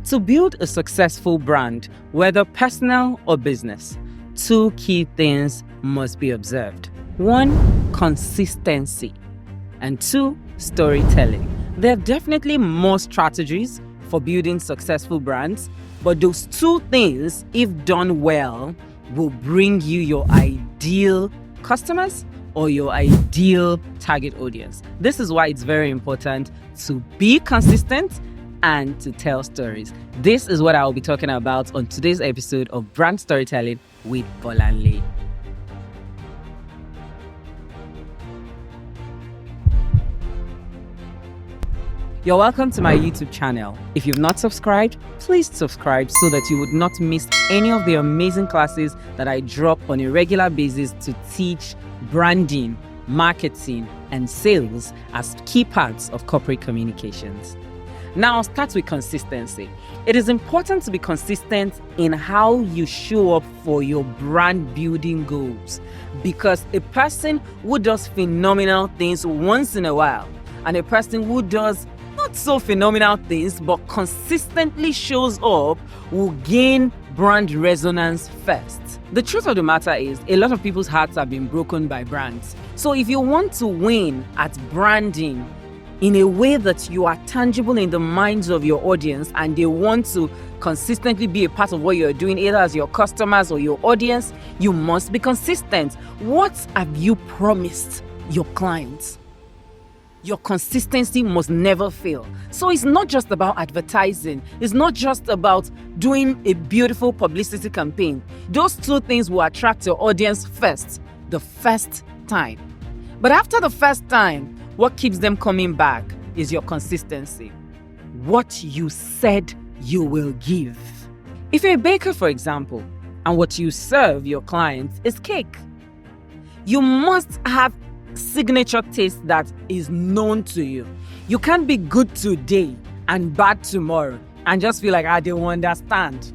To build a successful brand, whether personal or business, two key things must be observed. 1, consistency, and 2, storytelling. There are definitely more strategies for building successful brands, but those two things, if done well, will bring you your ideal customers or your ideal target audience. This is why it's very important to be consistent and to tell stories. This is what I will be talking about on today's episode of Brand Storytelling with Bolanle. You're welcome to my YouTube channel. If you've not subscribed, please subscribe so that you would not miss any of the amazing classes that I drop on a regular basis to teach branding, marketing, and sales as key parts of corporate communications. Now, I'll start with consistency. It is important to be consistent in how you show up for your brand building goals, because a person who does phenomenal things once in a while and a person who does not so phenomenal things but consistently shows up will gain brand resonance first. The truth of the matter is, a lot of people's hearts have been broken by brands. So if you want to win at branding in a way that you are tangible in the minds of your audience and they want to consistently be a part of what you're doing, either as your customers or your audience, you must be consistent. What have you promised your clients? Your consistency must never fail. So it's not just about advertising. It's not just about doing a beautiful publicity campaign. Those two things will attract your audience first, the first time. But after the first time, what keeps them coming back is your consistency. What you said you will give. If you're a baker, for example, and what you serve your clients is cake, you must have signature taste that is known to you. You can't be good today and bad tomorrow and just feel like, they won't understand.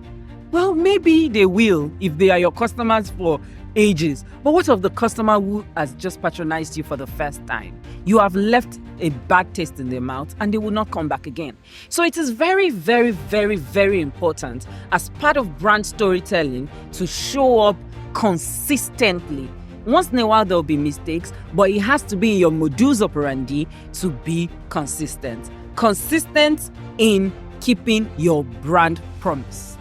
Well, maybe they will if they are your customers for ages. But what of the customer who has just patronized you for the first time? You have left a bad taste in their mouth and they will not come back again. So it is very, very, very, very important as part of brand storytelling to show up consistently. Once in a while there will be mistakes, but it has to be your modus operandi to be consistent. Consistent in keeping your brand promise.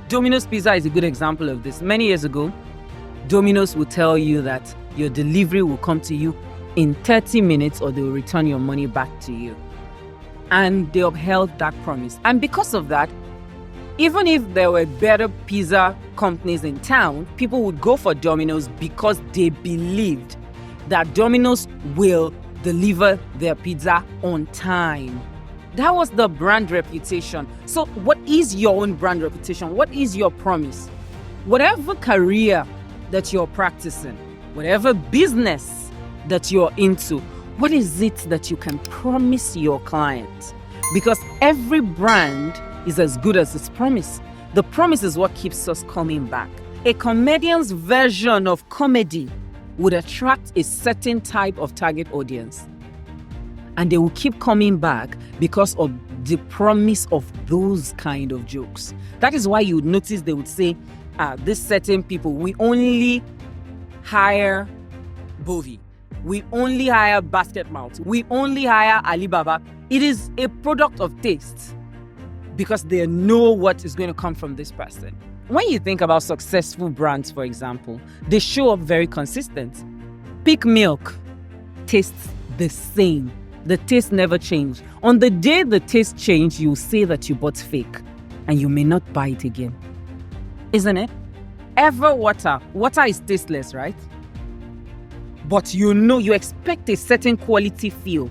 Domino's Pizza is a good example of this. Many years ago, Domino's will tell you that your delivery will come to you in 30 minutes or they will return your money back to you. And they upheld that promise. And because of that, even if there were better pizza companies in town, people would go for Domino's because they believed that Domino's will deliver their pizza on time. That was the brand reputation. So what is your own brand reputation? What is your promise? Whatever career that you're practicing, whatever business that you're into, what is it that you can promise your client? Because every brand is as good as its promise. The promise is what keeps us coming back. A comedian's version of comedy would attract a certain type of target audience, and they will keep coming back because of the promise of those kind of jokes. That is why you would notice they would say, these certain people, we only hire Bovi, we only hire Basket Mouth, we only hire Alibaba. It is a product of taste because they know what is going to come from this person. When you think about successful brands, for example, they show up very consistent. Peak Milk tastes the same. The taste never changes. On the day the taste changes, you say that you bought fake and you may not buy it again. Isn't it? Ever water is tasteless, right? But you expect a certain quality feel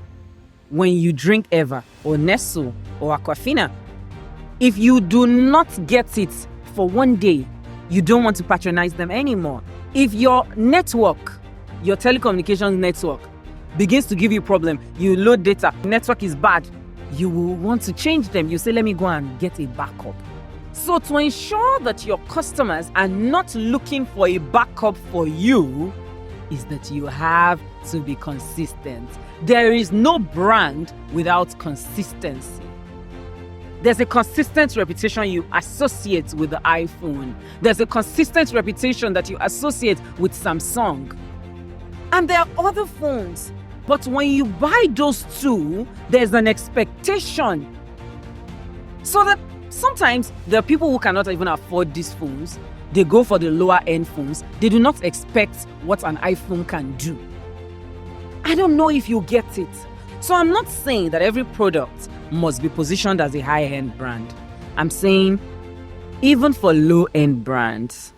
when you drink Ever or Nestle or Aquafina. If you do not get it for one day, you don't want to patronize them anymore. If your network, your telecommunications network, begins to give you problem, you load data, network is bad, you will want to change them. You say, let me go and get a backup. So to ensure that your customers are not looking for a backup for you, is that you have to be consistent. There is no brand without consistency. There's a consistent reputation you associate with the iPhone. There's a consistent reputation that you associate with Samsung. And there are other phones. But when you buy those two, there's an expectation. So that sometimes there are people who cannot even afford these phones. They go for the lower end phones. They do not expect what an iPhone can do. I don't know if you get it. So I'm not saying that every product must be positioned as a high-end brand. I'm saying even for low-end brands,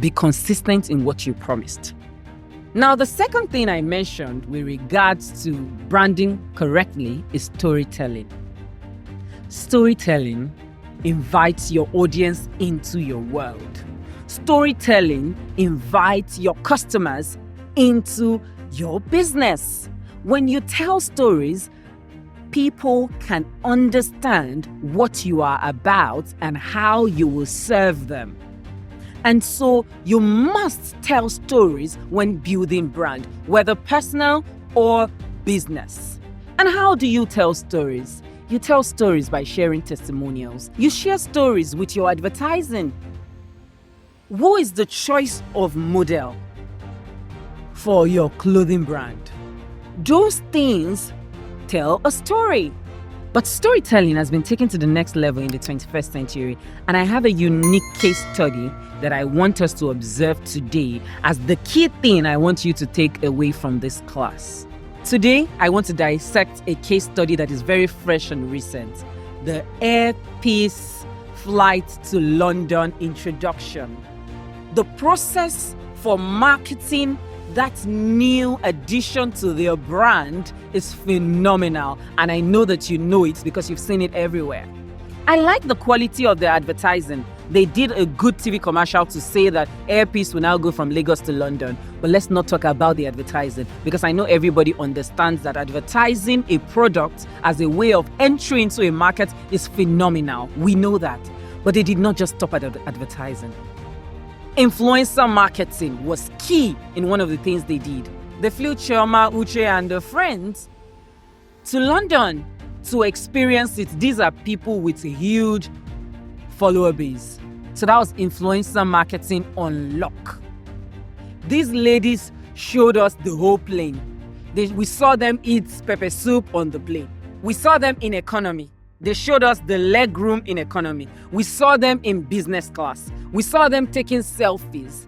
be consistent in what you promised. Now, the second thing I mentioned with regards to branding correctly is storytelling. Storytelling invites your audience into your world. Storytelling invites your customers into your business. When you tell stories, people can understand what you are about and how you will serve them. And so you must tell stories when building brand, whether personal or business. And how do you tell stories? You tell stories by sharing testimonials. You share stories with your advertising. Who is the choice of model for your clothing brand? Those things tell a story. But storytelling has been taken to the next level in the 21st century, and I have a unique case study that I want us to observe today as the key thing I want you to take away from this class. Today, I want to dissect a case study that is very fresh and recent, the Air Peace flight to London introduction. The process for marketing that new addition to their brand is phenomenal, and I know that you know it because you've seen it everywhere. I like the quality of the advertising. They did a good TV commercial to say that Air Peace will now go from Lagos to London. But let's not talk about the advertising, because I know everybody understands that advertising a product as a way of entry into a market is phenomenal. We know that. But they did not just stop at advertising. Influencer marketing was key in one of the things they did. They flew Chioma, Uche, and their friends to London to experience it. These are people with a huge follower base. So that was influencer marketing on lock. These ladies showed us the whole plane. We saw them eat pepper soup on the plane. We saw them in economy. They showed us the leg room in economy. We saw them in business class. We saw them taking selfies.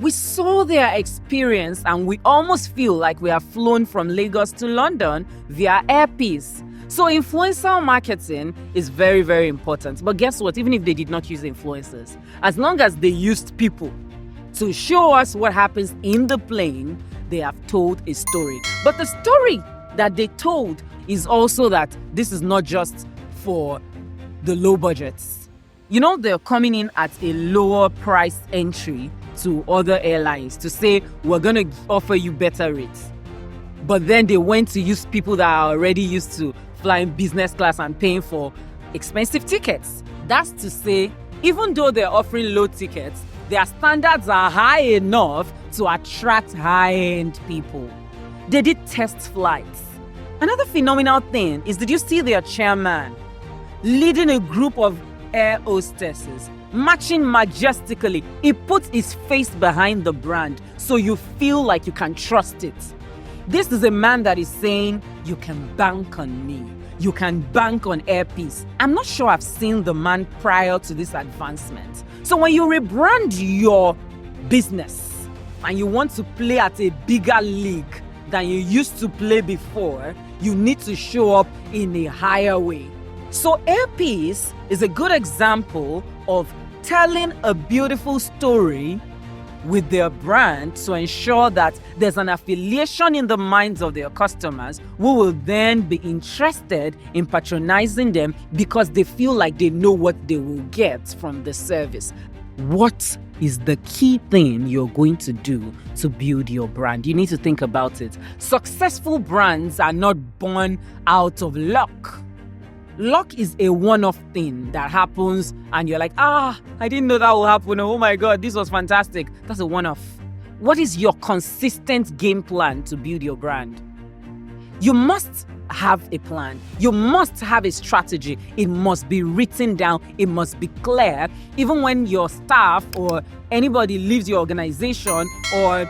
We saw their experience, and we almost feel like we have flown from Lagos to London via Air Peace. So influencer marketing is very, very important. But guess what? Even if they did not use influencers, as long as they used people to show us what happens in the plane, they have told a story. But the story that they told is also that this is not just for the low budgets. You know, they're coming in at a lower price entry to other airlines to say, we're going to offer you better rates. But then they went to use people that are already used to flying business class and paying for expensive tickets. That's to say, even though they're offering low tickets, their standards are high enough to attract high-end people. They did test flights. Another phenomenal thing is, did you see their chairman leading a group of air hostesses, marching majestically? He puts his face behind the brand so you feel like you can trust it. This is a man that is saying, you can bank on me. You can bank on Air Peace. I'm not sure I've seen the man prior to this advancement. So when you rebrand your business and you want to play at a bigger league than you used to play before, you need to show up in a higher way. So Air Peace is a good example of telling a beautiful story with their brand to ensure that there's an affiliation in the minds of their customers who will then be interested in patronizing them because they feel like they know what they will get from the service. What is the key thing you're going to do to build your brand? You need to think about it. Successful brands are not born out of luck. Luck is a one-off thing that happens and you're like, I didn't know that would happen. Oh my God, this was fantastic. That's a one-off. What is your consistent game plan to build your brand? You must have a plan. You must have a strategy. It must be written down. It must be clear. Even when your staff or anybody leaves your organization or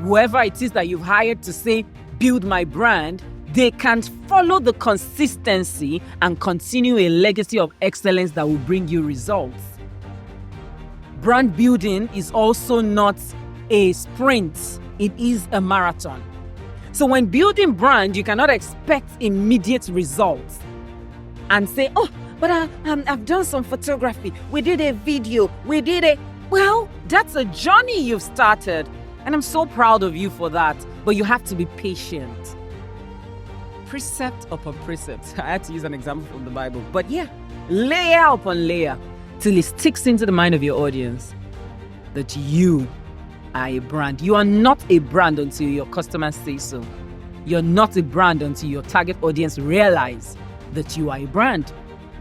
whoever it is that you've hired to say, build my brand, they can follow the consistency and continue a legacy of excellence that will bring you results. Brand building is also not a sprint. It is a marathon. So when building brand, you cannot expect immediate results and say, oh, but I've done some photography. We did a video. Well, that's a journey you've started. And I'm so proud of you for that. But you have to be patient. Precept upon precept. I had to use an example from the Bible. But yeah, layer upon layer till it sticks into the mind of your audience that you are a brand. You are not a brand until your customers say so. You're not a brand until your target audience realize that you are a brand.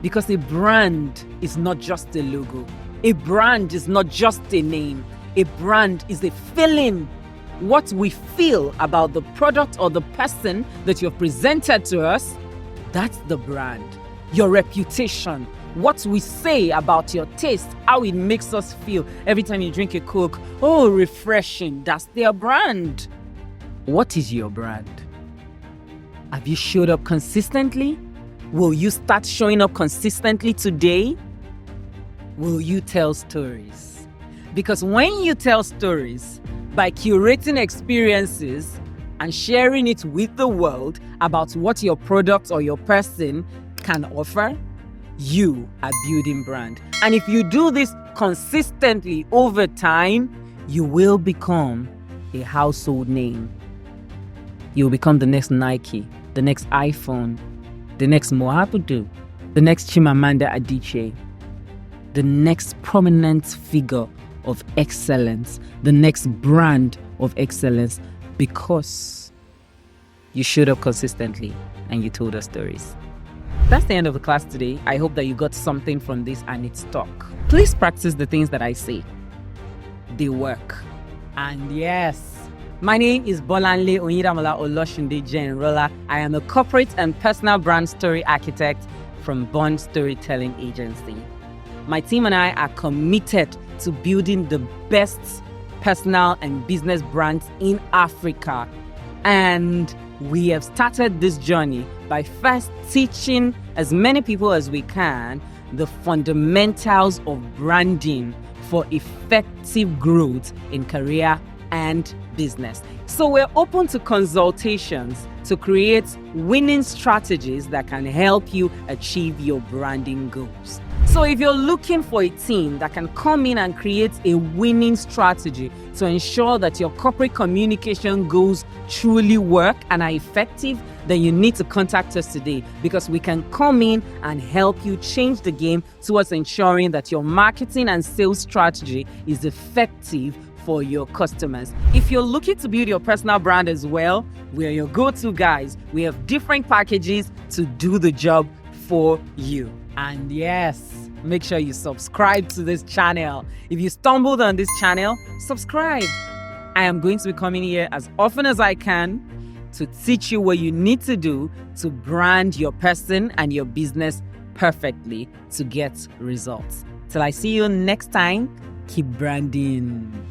Because a brand is not just a logo. A brand is not just a name. A brand is a feeling. What we feel about the product or the person that you've presented to us, that's the brand. Your reputation, what we say about your taste, how it makes us feel every time you drink a Coke. Oh, refreshing. That's their brand. What is your brand? Have you showed up consistently? Will you start showing up consistently today? Will you tell stories? Because when you tell stories, by curating experiences and sharing it with the world about what your product or your person can offer, you are building brand. And if you do this consistently over time, you will become a household name. You will become the next Nike, the next iPhone, the next Mohabudu, the next Chimamanda Adichie, the next prominent figure of excellence, the next brand of excellence, because you showed up consistently and you told us stories. That's the end of the class today. I hope that you got something from this and it stuck. Please practice the things that I say. They work. And yes, my name is Bolanle Oyindamola Oloshunde Jenrola. I am a corporate and personal brand story architect from Bond Storytelling Agency. My team and I are committed to building the best personal and business brands in Africa. And we have started this journey by first teaching as many people as we can the fundamentals of branding for effective growth in career and business. So we're open to consultations to create winning strategies that can help you achieve your branding goals. So if you're looking for a team that can come in and create a winning strategy to ensure that your corporate communication goals truly work and are effective, then you need to contact us today, because we can come in and help you change the game towards ensuring that your marketing and sales strategy is effective for your customers. If you're looking to build your personal brand as well, we're your go-to guys. We have different packages to do the job for you. And yes, make sure you subscribe to this channel. If you stumbled on this channel, subscribe. I am going to be coming here as often as I can to teach you what you need to do to brand your person and your business perfectly to get results. Till I see you next time, keep branding.